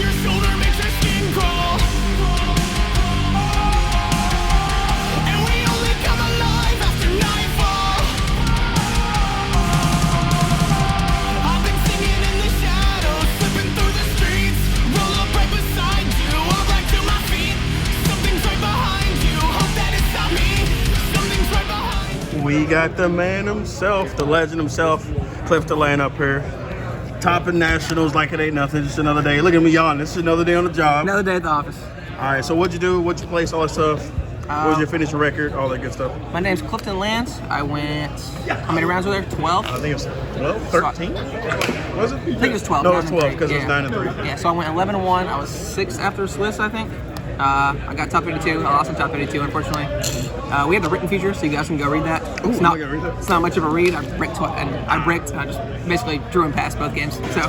your shoulder makes your skin crawl. And we only come alive after nightfall. I've been singing in the shadows, slipping through the streets. Roll up right beside you, I'll right to my feet. Something's right behind you, hope that it's not me. Something's right behind you. We got the man himself, the legend himself, Clifton Land up here. Topping nationals like it ain't nothing, just another day. Look at me yawning, this is another day on the job. Another day at the office. All right, so what'd you do? What'd you place, all that stuff? What was your finishing record? All that good stuff. My name's Clifton Land. I went, how many rounds were there? 12? I think it was 12, 13? Was it? I think it was 12. No, it was 12 because it was 9 and 3. Yeah, so I went 11-1. I was 6 after Swiss, I think. I got top 32. I lost in top 32, unfortunately. We have the written feature, so you guys can go read that. Ooh, it's not much of a read. I bricked and I just basically drew and passed both games, so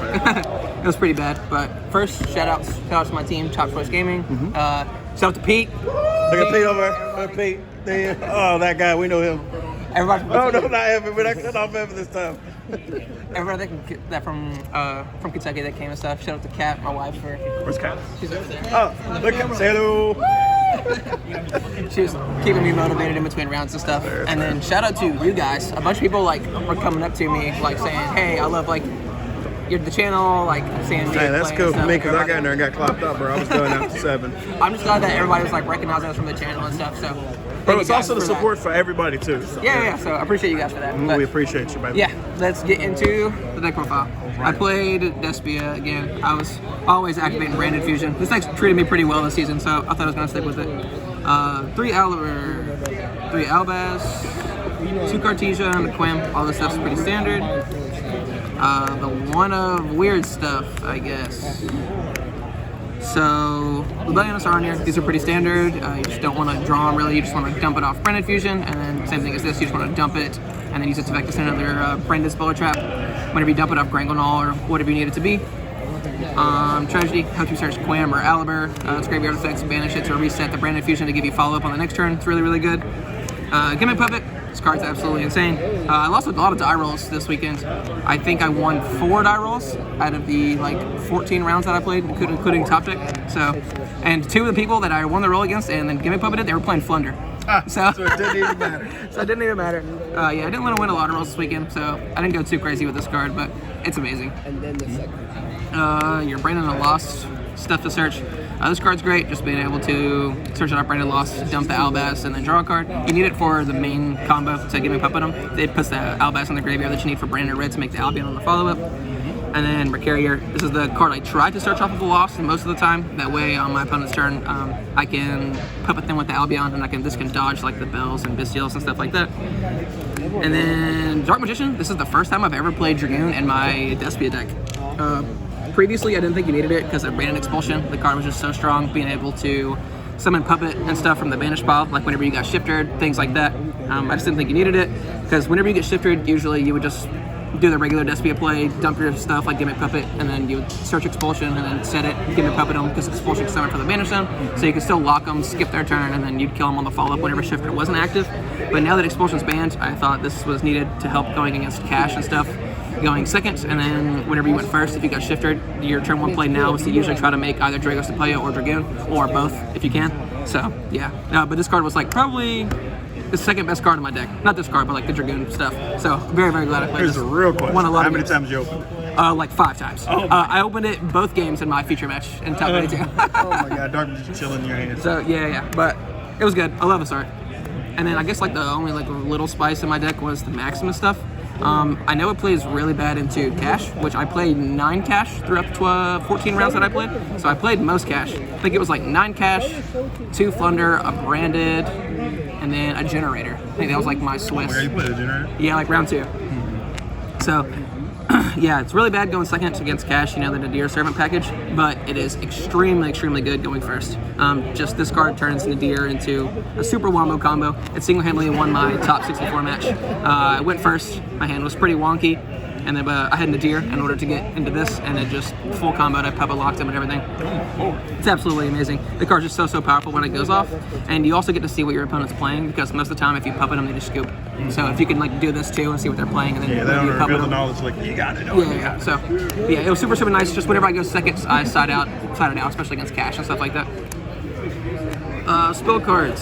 it was pretty bad. But first, shout out to my team, Top Choice Gaming. Shout out to Pete. Look at Pete over there. Look at Pete. There. Oh, that guy, we know him. Everybody. Oh no, not Evan. We're not cut off Evan this time. Everybody that from Kentucky that came and stuff. Shout out to Kat, my wife, for. Where's Kat? She's over there. Oh, look at say hello. She was keeping me motivated in between rounds and stuff. And then shout out to you guys. A bunch of people like were coming up to me like saying, "Hey, I love like the channel, like seeing me." Hey, that's play cool and for stuff. me because I got in there and got clapped up, bro. I was done after 7. I'm just glad that everybody was like recognizing us from the channel and stuff. So, Bro, thank it's you guys also the for that. support for everybody too. So. Yeah. So I appreciate you guys for that. But, We appreciate you, baby. yeah, let's get into the deck profile. I played Despia again. I was always activating Branded Fusion. This deck's treated me pretty well this season, so I thought I was gonna stick with it. 3 Albaz, 2 Cartesia, and a Quim. All this stuff's pretty standard. The one of weird stuff, I guess. So, Rebellionists are on here. These are pretty standard. You just don't want to draw them really. You just want to dump it off Branded Fusion, and then same thing as this. You just want to dump it, and then use it to vector send another Branded Spoiler Trap. Whenever you dump it off Grangonol or whatever you need it to be. Tragedy, how to search Quam or Aliber. It's graveyard effects, banish it to reset the Branded Fusion to give you follow-up on the next turn. It's really, really good. Gimmick Puppet. This card's absolutely insane. I lost a lot of die rolls this weekend. I think I won 4 die rolls out of the like 14 rounds that I played, including top deck. So, and 2 of the people that I won the roll against and then Gimmick Puppeted, they were playing Flunder. So it didn't even matter. So it didn't even matter. Yeah, I didn't want to win a lot of rolls this weekend, so I didn't go too crazy with this card, but it's amazing. And then the second. Your Brandon and Lost stuff to search. This card's great, just being able to search it up Brandon Lost, dump the Albaz, and then draw a card. You need it for the main combo to give me Puppet them. It puts the Albaz in the graveyard that you need for Brandon Red to make the Albion on the follow-up. And then Mercurier. This is the card I try to search off of the Lost most of the time. That way, on my opponent's turn, I can Puppet them with the Albion, and this can dodge like the Bells and Bestials and stuff like that. And then Dark Magician. This is the first time I've ever played Dragoon in my Despia deck. Previously, I didn't think you needed it because of Branded Expulsion. The card was just so strong, being able to summon Puppet and stuff from the Banish pile, like whenever you got shifted, things like that. I just didn't think you needed it because whenever you get shifted, usually you would just do the regular Despia play, dump your stuff like Gimmick Puppet, and then you would search Expulsion and then set it, Gimmick Puppet them because Expulsion is summoned for the Banish zone, so you can still lock them, skip their turn, and then you'd kill them on the follow-up whenever Shifter wasn't active. But now that Expulsion's banned, I thought this was needed to help going against Cash and stuff. Going second, and then whenever you went first, if you got shifted, your turn 1 play now is to usually try to make either Dragos de Playa or Dragoon, or both if you can. So yeah, but this card was like probably the second best card in my deck. Not this card, but like the Dragoon stuff. So very, very glad I played Here's this. a real question. Won a lot How of many games. times you opened it? Like 5 times. Oh I opened it both games in my feature match in top 22. Oh my god, Dark just chilling in your hands. So yeah, but it was good. I love this art. And then I guess like the only like little spice in my deck was the Maximus stuff. I know it plays really bad into Cash, which I played 9 Cash throughout the 14 rounds that I played. So I played most Cash. I think it was like 9 Cash, 2 Flunder, a Branded, and then a Generator. I think that was like my Swiss. Where you played a Generator? Yeah, like round 2. So yeah, it's really bad going second against Cash, you know, the Nadir Servant package, but it is extremely, extremely good going first. Just this card turns Nadir into a super wombo combo. It single-handedly won my top 64 match. I went first. My hand was pretty wonky. and then I had Nadir in order to get into this, and it just full comboed. I Pkwy locked him and everything. It's absolutely amazing. The card's just so powerful when it goes off, and you also get to see what your opponent's playing, because most of the time if you puppet them, they just scoop. So if you can like do this too and see what they're playing, and then Yeah, they don't you reveal puppet the them. knowledge like you got it. Yeah. So yeah, it was super nice. Just whenever I go second, I side it out, especially against cash and stuff like that. Spill cards.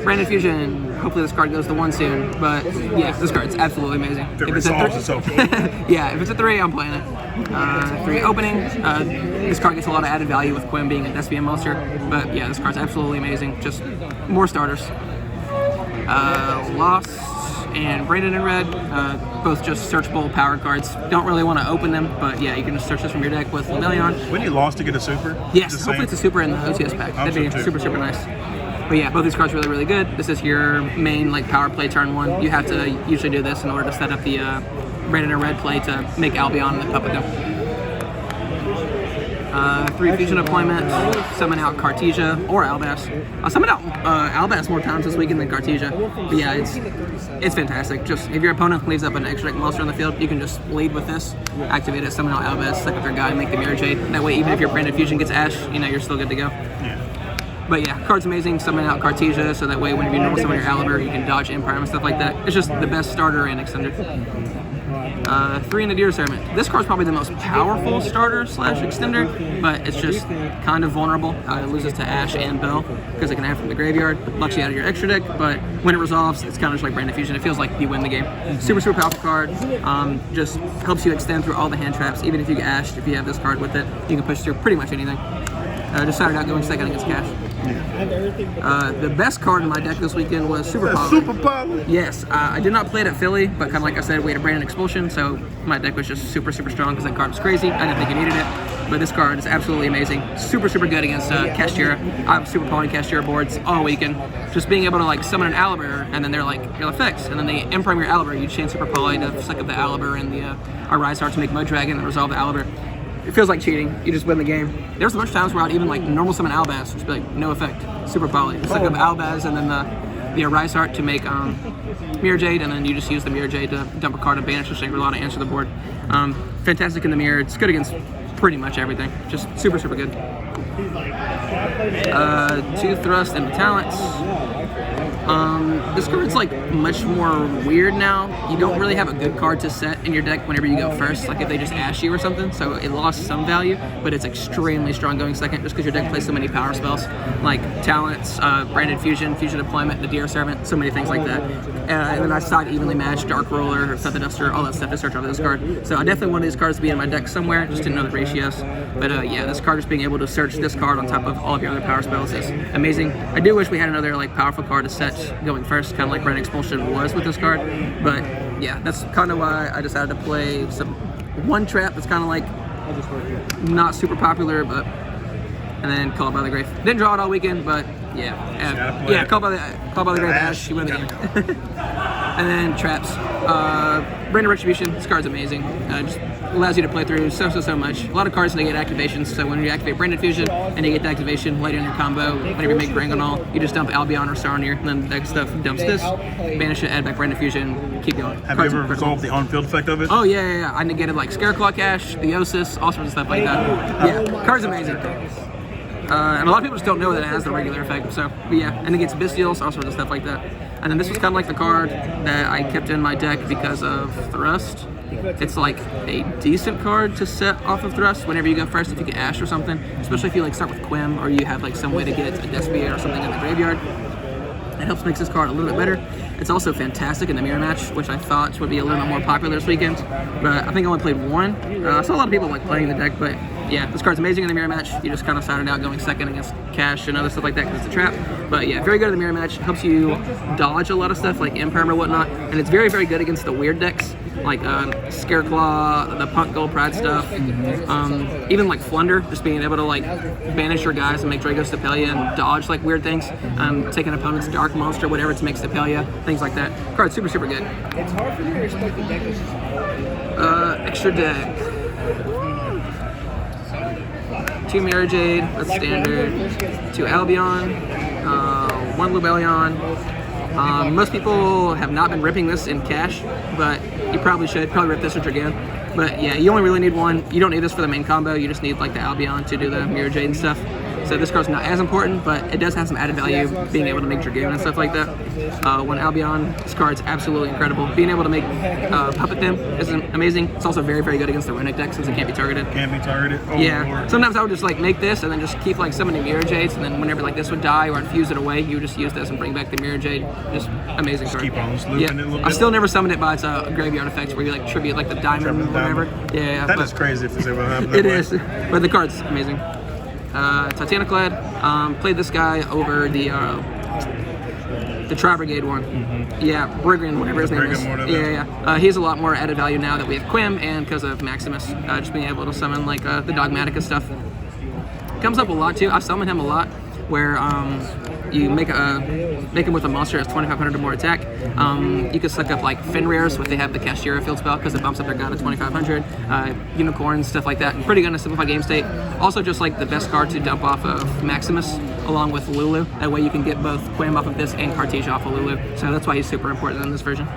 Branded Fusion. Hopefully this card goes to 1 soon. But yeah, this card's absolutely amazing. If it resolves itself. Yeah, if it's a 3, I'm playing it. 3 opening. This card gets a lot of added value with Quim being a SVM monster. But yeah, this card's absolutely amazing. Just more starters. Lost and Branded in red. Both just searchable power cards. Don't really want to open them, but yeah, you can just search this from your deck with Lemillion. When you lost to get a super? Yes, Just hopefully saying. it's a super in the OTS pack. That'd be super nice. But yeah, both these cards are really good. This is your main like power play turn 1. You have to usually do this in order to set up the Branded in red play to make Albion and then puppet them. 3 fusion deployment, summon out Cartesia or Albas. I summoned out Albas more times this weekend than Cartesia. But yeah, it's fantastic. Just if your opponent leaves up an extra deck monster on the field, you can just lead with this, activate it, summon out Albas, select their guy, make the Mirror Jade. That way, even if your Branded Fusion gets Ash, you know you're still good to go. Yeah. But yeah, card's amazing. Summon out Cartesia, so that way when you normal summon your Aliber, you can dodge Empire and stuff like that. It's just the best starter and extender. 3 Nadir Servant. This card's probably the most powerful starter / extender, but it's just kind of vulnerable. It loses to Ash and Bell because it can have from the graveyard. Locks you out of your extra deck, but when it resolves, it's kind of just like Branded Fusion. It feels like you win the game. Super powerful card. Just helps you extend through all the hand traps. Even if you get Ashed, if you have this card with it, you can push through pretty much anything. Just started out going second against cash. The best card in my deck this weekend was Super Poly. Super Poly? Yes, I did not play it at Philly, but kind of like I said, we had a Branded Expulsion, so my deck was just super strong because that card was crazy. I didn't think it needed it, but this card is absolutely amazing. Super good against Castira. I have Super Poly Castira boards all weekend. Just being able to like summon an Aliber, and then they're like your effects, and then they imprime your Aliber. You chain Super Poly to suck up the Aliber and the Rise Heart to make Mud Dragon and resolve the Aliber. It feels like cheating. You just win the game. There's a bunch of times where I'd even like normal summon Albaz, just be like, no effect. Super Poly. Suck up Albaz and then the Rise Heart to make Mirror Jade, and then you just use the Mirror Jade to dump a card and banish the Shangri-La to answer the board. Fantastic in the mirror. It's good against pretty much everything. Just super good. 2 Thrust and Talents. This card's like much more weird now. You don't really have a good card to set in your deck whenever you go first, like if they just ash you or something, so it lost some value, but it's extremely strong going second just because your deck plays so many power spells, like Talents, Branded Fusion, Fusion Deployment, Nadir Servant, so many things like that. And then I side evenly match, Dark Roller, Set the Duster, all that stuff to search over this card. So I definitely wanted these cards to be in my deck somewhere, just didn't know the ratios. But yeah, this card, just being able to search this card on top of all of your other power spells is amazing. I do wish we had another like powerful card to set going first, kind of like Branded Expulsion was with this card. But yeah, that's kind of why I decided to play one trap that's kind of like not super popular, but and then Called by the Grave. Didn't draw it all weekend, but yeah, Called by the Grave Ash, you win the game. And then traps. Branded Retribution. This card's amazing. Just allows you to play through so much. A lot of cards that get activations, so when you activate Branded Fusion and you get the activation later in your combo, whenever you make Brangonol, you just dump Albion or Sarnir, and then the next stuff dumps this, banish it, add back Branded Fusion, keep going. Have you ever resolved the on-field effect of it? Oh yeah. I negated like Scareclaw Cash, Theosis, all sorts of stuff like that. Yeah, card's amazing. And a lot of people just don't know that it has the regular effect, so, but yeah, and it gets Bestials, all sorts of stuff like that. And then this was kind of like the card that I kept in my deck because of Thrust. It's like a decent card to set off of Thrust whenever you go first if you get Ash or something, especially if you like start with Quim or you have like some way to get a Despia or something in the graveyard. It helps make this card a little bit better. It's also fantastic in the mirror match, which I thought would be a little bit more popular this weekend, but I think I only played one. I saw a lot of people like playing the deck, but yeah, this card's amazing in the mirror match. You just kind of started out going second against Cash and other stuff like that because it's a trap. But yeah, very good in the mirror match. Helps you dodge a lot of stuff like Imperm or whatnot, and it's very good against the weird decks like Scareclaw, the Punk Gold Pride stuff, even like Flunder, just being able to like banish your guys and make Drago Stapelia and dodge like weird things, take an opponent's Dark Monster, whatever, to make Stapelia, things like that. Card's super good. It's hard for me to respect the deck. Extra deck. 2 Mirror Jade, that's standard. 2 Albion, 1 Lubellion. Most people have not been ripping this in cash, but you probably should. Probably rip this or Dragan. But yeah, you only really need one. You don't need this for the main combo. You just need like the Albion to do the Mirror Jade and stuff. So this card's not as important, but it does have some added value, being able to make Dragoon and stuff like that. When Albion, this card's absolutely incredible. Being able to make Puppet them is amazing. It's also very, very good against the Runic deck since it can't be targeted. Can't be targeted? Oh, yeah. Lord. Sometimes I would just like make this and then just keep like summoning Mirror Jades, and then whenever like this would die or infuse it away, you would just use this and bring back the Mirror Jade. Just amazing card. Keep on looping yeah. it a little I bit. still never summoned it by its graveyard effects where you like tribute like the diamond or whatever. Yeah. That is crazy if it's ever happened. It is, but the card's amazing. Titaniclad, played this guy over the Tri Brigade one. Yeah, Brigand, whatever his name is. Yeah. He has a lot more added value now that we have Quim, and because of Maximus, just being able to summon like the Dogmatica stuff. Comes up a lot too. I've summoned him a lot, where you make him with a monster that's 2,500 or more attack. You can suck up like Fenrir's, where they have the Cashiera field spell because it bumps up their god to 2,500. Unicorns, stuff like that. Pretty good in a simplified game state. Also, just like the best card to dump off of Maximus, along with Lulu. That way you can get both Quim off of this and Cartesia off of Lulu. So that's why he's super important in this version.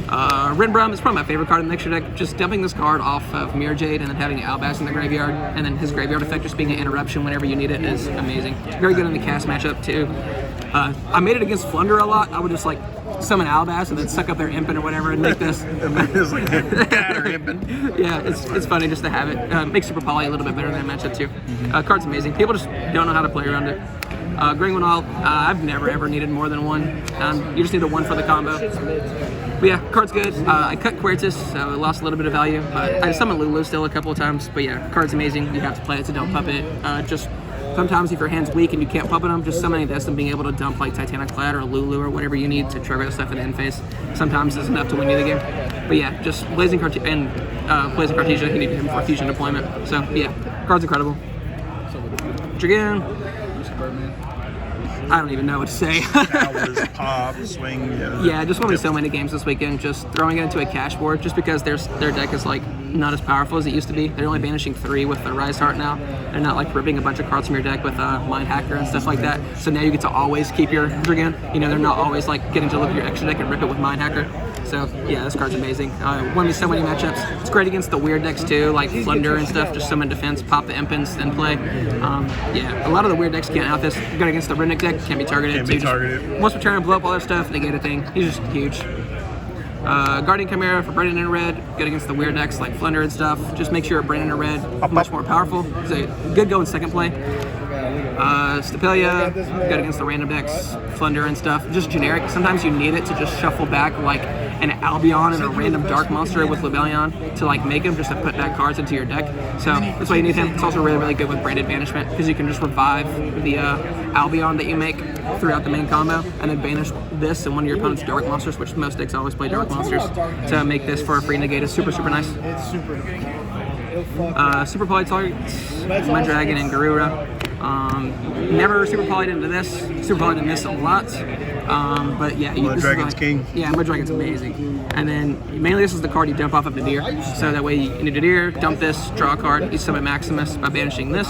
Rinbrum is probably my favorite card in the extra deck. Just dumping this card off of Mirror Jade and then having Albaz in the graveyard, and then his graveyard effect just being an interruption whenever you need it is amazing. Very good in the cast matchup too. I made it against Flunder a lot. I would just like summon Albaz and then suck up their Impin or whatever and make this. It's like a cat or Impin. Yeah, it's funny just to have it. Makes Super Poly a little bit better than that matchup too. Card's amazing. People just don't know how to play around it. Gringwinal, I've never ever needed more than one. You just need the one for the combo. But yeah, card's good. I cut Quertus, so it lost a little bit of value, but I summoned Lulu still a couple of times. But yeah, card's amazing. You have to play it to dump puppet. Just sometimes if your hand's weak and you can't puppet them, just summoning this and being able to dump like Titaniclad or Lulu or whatever you need to trigger the stuff in the end phase sometimes is enough to win you the game. But yeah, just Blazing Cartesia, you need him for fusion deployment. So yeah, card's incredible. Dragoon. I don't even know what to say. Towers, pop, swing, Yeah, just winning so many games this weekend, just throwing it into a cash board, just because their deck is like not as powerful as it used to be. They're only banishing 3 with the Rise Heart now. They're not like ripping a bunch of cards from your deck with Mind Hacker and stuff like that. So now you get to always keep your Dragoon. You know, they're not always like getting to look at your extra deck and rip it with Mind Hacker. So yeah, this card's amazing. Won me so many matchups. It's great against the weird decks too, like Flunder and stuff. Just summon defense, pop the Impins, then play. Yeah, a lot of the weird decks can't out this. Good against the Runic deck, can't be targeted. Can't be targeted. Once we try and blow up all their stuff, they get a thing. He's just huge. Guardian Chimera for Brandon in red, good against the weird decks like Flunder and stuff. Just make sure Brandon in red much more powerful. It's a good go in second play. Stapelia, good against the random decks, Flunder and stuff. Just generic. Sometimes you need it to just shuffle back like an Albion and a random dark monster with Lebellion to like make him just to put back cards into your deck. So that's why you need him. It's also really, really good with Branded Banishment because you can just revive the Albion that you make throughout the main combo and then banish this and one of your opponent's dark monsters, which most decks always play dark monsters, to make this for a free negate is super, super nice. Super Poly targets Mudragon and Garura. Never super polyed into this. Super polyed into this a lot. But yeah, Mudragon's king. Yeah, Mudragon's amazing. And then mainly this is the card you dump off of Nadir. So that way you need Nadir, dump this, draw a card, you summon Maximus by banishing this.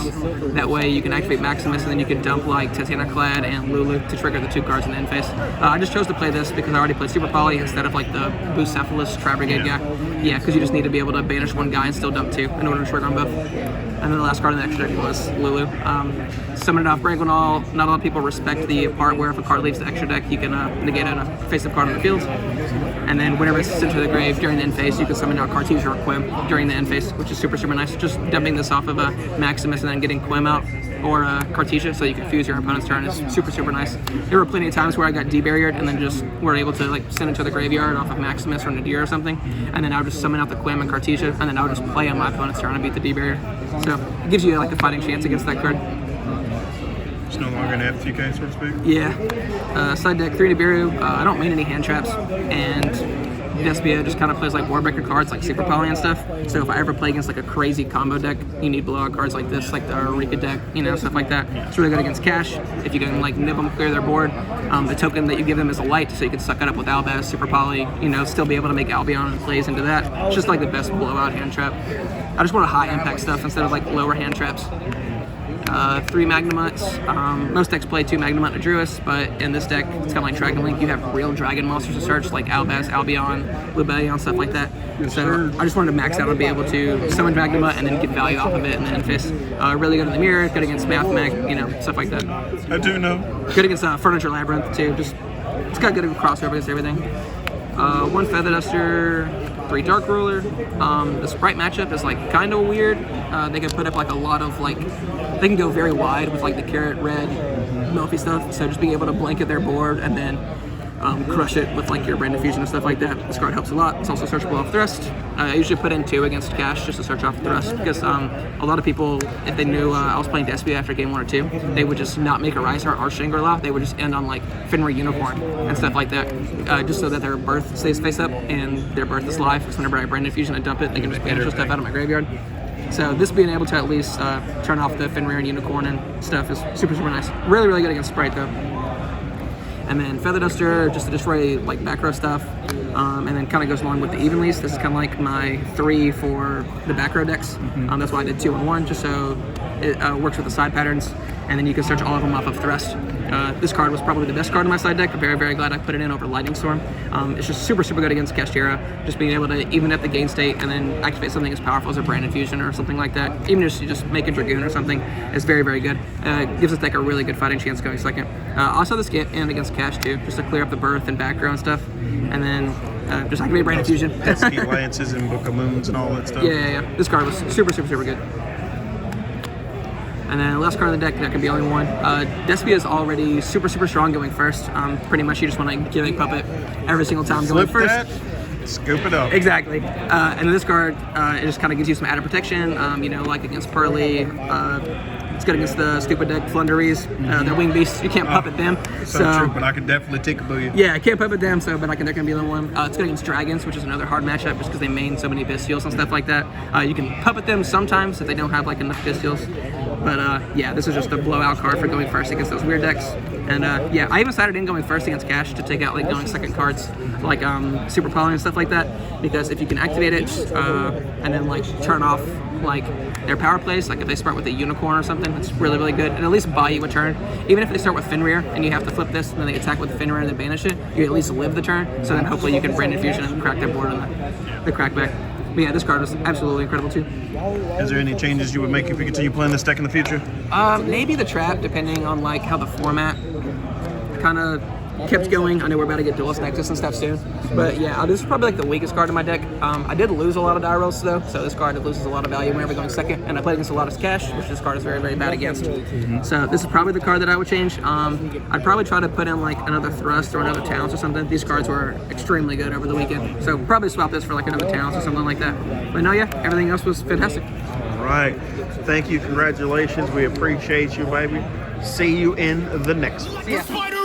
That way you can activate Maximus and then you can dump like Titaniclad and Lulu to trigger the 2 cards in the end phase. I just chose to play this because I already played Super Poly instead of like the Bucephalus Tri Brigade guy. Yeah, because you just need to be able to banish one guy and still dump 2 in order to trigger on both. And then the last card in the extra deck was Lulu. Summon it off Gringwinal. Not a lot of people respect the part where if a card leaves the extra deck, you can negate a face-up card on the field. And then whenever it's sent to the grave during the end phase, you can summon out Cartesia or Quim during the end phase, which is super, super nice. Just dumping this off of Maximus and then getting Quim out or Cartesia so you can fuse your opponent's turn is super, super nice. There were plenty of times where I got debarriered and then just were able to like send it to the graveyard off of Maximus or Nadir or something, and then I would just summon out the Quim and Cartesia, and then I would just play on my opponent's turn and beat the debarrier. So it gives you like a fighting chance against that card. It's no longer an FTK, so to speak. Yeah. Side deck 3 Nibiru. I don't main any hand traps, and Despia just kind of plays like Warbreaker cards like Super Poly and stuff. So if I ever play against like a crazy combo deck, you need blowout cards like this, like the Eureka deck, you know, stuff like that. It's really good against Cash. If you can like nib them, clear their board. The token that you give them is a light, so you can suck it up with Albaz, Super Poly, you know, still be able to make Albion and plays into that. It's just like the best blowout hand trap. I just wanted high impact stuff instead of like lower hand traps. 3 Magnamuts. Most decks play 2 Magnamut and a Druidist, but in this deck, it's kind of like Dragon Link. You have real dragon monsters to search, like Albaz, Albion, Lubellion, stuff like that. So I just wanted to max out and be able to summon Magnamut and then get value off of it in the end phase. Really good in the mirror, good against Math Mag, you know, stuff like that. I do know. Good against Furniture Labyrinth too. Just it's got good crossover against everything. 1 Feather Duster, 3 Dark Ruler. The Sprite matchup is like kind of weird. They can put up like a lot of like, they can go very wide with like the carrot red, Melfi stuff. So just being able to blanket their board and then crush it with like your Brain Diffusion and stuff like that. This card helps a lot. It's also searchable off Thrust. I usually put in 2 against Cash just to search off Thrust because a lot of people, if they knew I was playing Despia after game 1 or 2, they would just not make a Riser or Shangri-La. They would just end on like Fenrir Unicorn and stuff like that, just so that their birth stays face up and their birth is live. Because whenever I Brain Diffusion and dump it, they can just banish stuff out of my graveyard. So this being able to at least turn off the Fenrir and Unicorn and stuff is super, super nice. Really, really good against Sprite though. And then Feather Duster, just to destroy like back row stuff. And then kind of goes along with the Evenlease. This is kind of like my 3 for the back row decks. That's why I did 2 and 1, just so it works with the side patterns. And then you can search all of them off of Thrust. This card was probably the best card in my side deck. I'm very, very glad I put it in over Lightning Storm. It's just super, super good against Kashtira. Just being able to even up the gain state and then activate something as powerful as a Brand Infusion or something like that. Even just make a Dragoon or something is very, very good. Gives this deck a really good fighting chance going second. Also this get in against Cash too, just to clear up the birth and back row and stuff. And then just activate Brain Infusion. Pesky Lances and Book of Moons and all that stuff. Yeah. This card was super, super, super good. And then last card in the deck, that can be only one. Despia is already super, super strong going first. Pretty much you just want to Gimmick Puppet every single time going Flip first. that, scoop it up. Exactly. And then this card, it just kind of gives you some added protection, you know, like against Pearly. It's good against the stupid deck Flunderies. They're wing beasts. You can't puppet them. So true, but I can definitely tickaboo you. Yeah, I can't puppet them, so but there can be the one. It's good against Dragons, which is another hard matchup just because they main so many Bestials and stuff like that. You can puppet them sometimes if they don't have like enough Bestials. But yeah, this is just a blowout card for going first against those weird decks. And yeah, I even decided in going first against Cash to take out like going second cards, like Super Pollen and stuff like that. Because if you can activate it and then like turn off like their power plays, like if they start with a Unicorn or something, it's really, really good. And at least buy you a turn. Even if they start with Fenrir and you have to flip this and then they attack with Fenrir and then banish it, you at least live the turn. So then hopefully you can Brain Infusion and crack their board on the crackback. But yeah, this card was absolutely incredible too. Is there any changes you would make if you continue playing this deck in the future? Maybe the trap, depending on like how the format kind of kept going. I know we're about to get Duelist Nexus and stuff soon. But yeah, this is probably like the weakest card in my deck. I did lose a lot of die rolls though, so this card loses a lot of value whenever going second. And I played against a lot of Cash, which this card is very, very bad against. So this is probably the card that I would change. I'd probably try to put in like another Thrust or another Talents or something. These cards were extremely good over the weekend. So probably swap this for like another Talents or something like that. But no, yeah, everything else was fantastic. All right. Thank you. Congratulations. We appreciate you, baby. See you in the next one. See ya. Spider